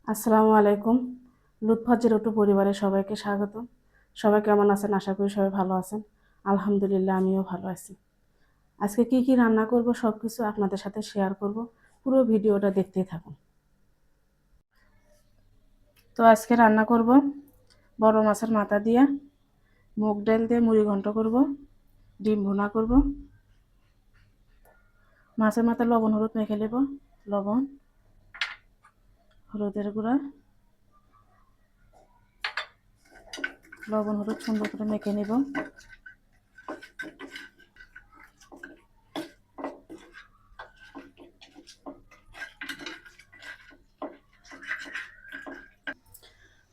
আসসালামু আলাইকুম। লুৎফা জিরোটু পরিবারের সবাইকে স্বাগত। সবাই কেমন আছেন? আশা করি সবাই ভালো আছেন। আলহামদুলিল্লাহ আমিও ভালো আছি। আজকে কি কি রান্না করব সব কিছু আপনাদের সাথে শেয়ার করব। পুরো ভিডিওটা দেখতেই থাকুন। তো আজকে রান্না করব বড় মাছের মাথা দিয়ে, মুগ ডাল দিয়ে মুড়ি ঘন্ট করব, ডিম ভুনা করব। মাছের মাথা লবণ হলুদ মেখে নেব, লবণ, হলুদের গুঁড়া, লবণ হলুদ সুন্দর করে মেখে নেব।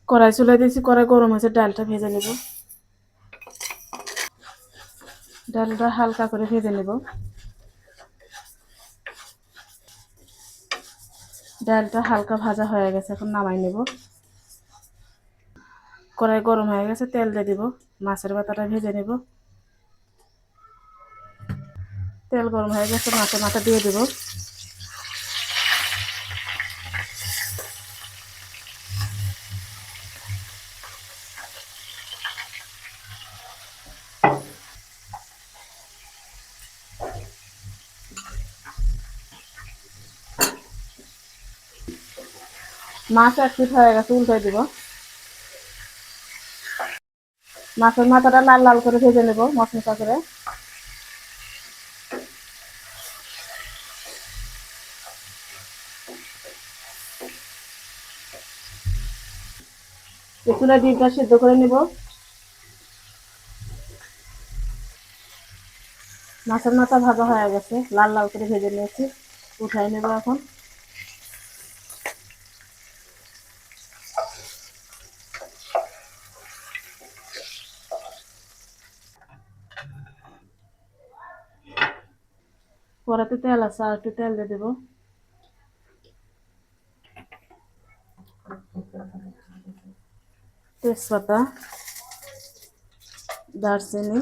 কড়াই চুলাই দিয়েছি, কড়াই গরম হয়েছে, ডালটা ভেজে নেব। ডালটা হালকা করে ভেজে নেব। ডালটা হালকা ভাজা হয়ে গেছে, এখন নামাই নেব। কড়াই গরম হয়ে গেছে, তেল দিয়ে দিব। মাছের মাথাটা ভেজে নেব। তেল গরম হয়ে গেছে, মাছের মাথা দিয়ে দেব। মাছ এক পিঠ হয়ে গেছে, উল্টাই দিব। মাছের মাথাটা লাল লাল করে ভেজে নেব মশলা করে। চুলা ডিমটা সিদ্ধ করে নেব। মাছের মাথা ভাজা হয়ে গেছে, লাল লাল করে ভেজে নিয়েছি, উঠাই নেব এখন। কড়াতে তেল আছে, আর একটু তেল দিয়ে দেব। তেজপাতা, দারচিনি,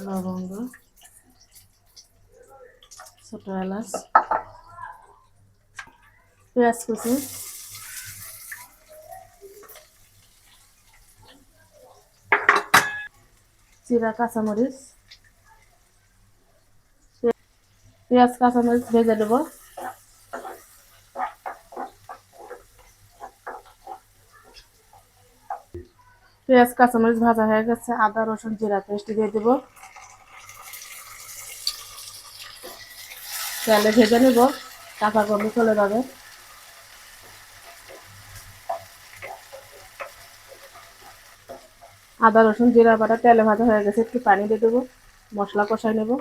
লবঙ্গ, ছোট এলাচ, পেঁয়াজ কুচি, জিরা, কাঁচামরিচ, পেঁয়াজ কাঁচামরিচ ভেজে দেব। পেঁয়াজ কাঁচামরিচ ভাজা হয়ে গেছে, আদা রসুন জিরা পেস্ট দিয়ে দেব। তেলে ভেজে নেব, কাঁচা গন্ধ চলে যাবে। আদা রসুন জিরা বাটা তেলে ভাজা হয়ে গেছে, একটু পানি দিয়ে দেবো, মশলা কষাই নেব।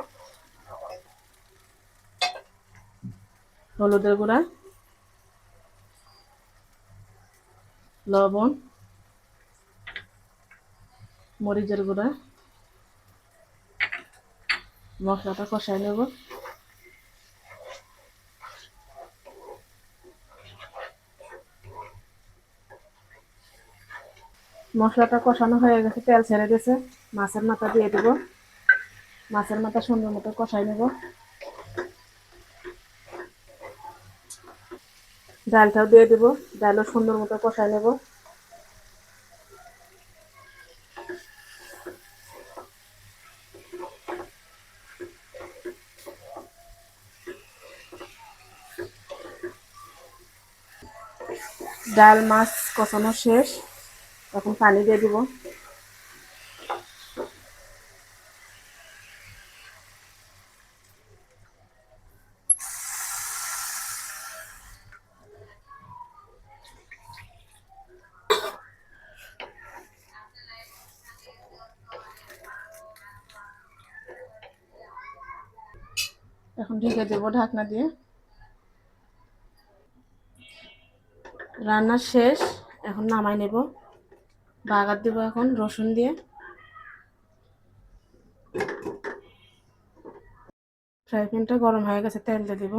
হলুদের গুঁড়া, লবণ, মরিচের গুঁড়া, মশলাটা কষাই নেব। মশলাটা কষানো হয়ে গেছে, তেল ছেড়ে গেছে, মাছের মাথা দিয়ে দেব। মাছের মাথা সুন্দর মতো কষাই নেব। ডালটাও দিয়ে দেব, ডালও সুন্দর মতো কষাই নেব। ডাল মাছ কষানো শেষ, এখন পানি দিয়ে দেব। এখন ঢেকে দেব ঢাকনা দিয়ে। রান্না শেষ, এখন নামাই নেব। বাগার দেব এখন রসুন দিয়ে। ফ্রাই প্যানটা গরম হয়ে গেছে, তেল দিয়ে দেব।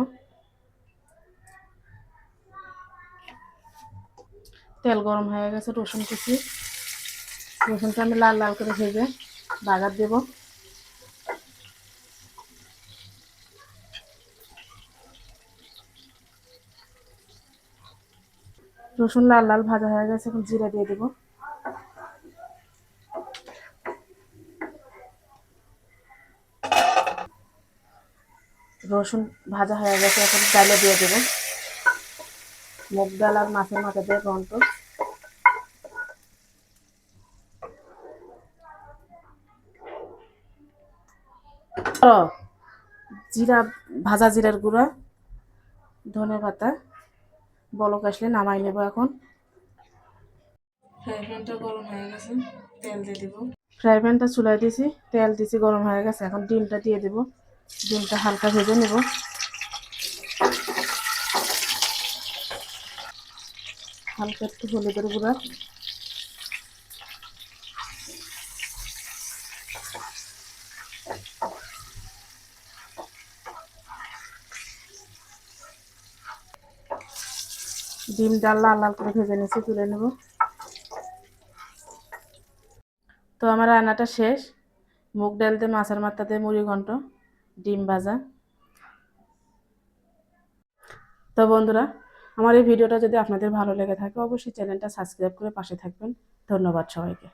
তেল গরম হয়ে গেছে, রসুন কুচি, রসুনটা আমি লাল লাল করে ভেজে বাগার দেব। রসুন লাল লাল ভাজা হয়ে গেছে, এখন জিরা দিয়ে দেব। রসুন ভাজা হয়ে গেছে, এখন ডালে দিয়ে দেব। মুগ ডাল আর মাছের মাথা দিয়ে ঘন্ট। জিরা, ভাজা জিরার গুঁড়া, ধনে পাতা, বলক আসলে নামাই নেব। এখন ফ্রাই প্যানটা গরম হয়ে গেছে, তেল দিয়ে দেব। ফ্রাই প্যানটা চুলায় দিয়েছি, তেল দিয়েছি, গরম হয়ে গেছে। এখন ডিমটা দিয়ে দেব। ডিমটা হালকা ভেজে নেব। হালকা একটু হলুদের গুঁড়া, ডিম ডাল লাল লাল করে ভেজে নিয়েছি, তুলে নেব। তো আমার রান্নাটা শেষ। মুগ ডাল দিয়ে মাছের মাথা দিয়ে মুড়ি ঘন্ট, ডিম ভাজা। তো বন্ধুরা, আমার এই ভিডিওটা যদি আপনাদের ভালো লেগে থাকে অবশ্যই চ্যানেলটা সাবস্ক্রাইব করে পাশে থাকবেন। ধন্যবাদ সবাইকে।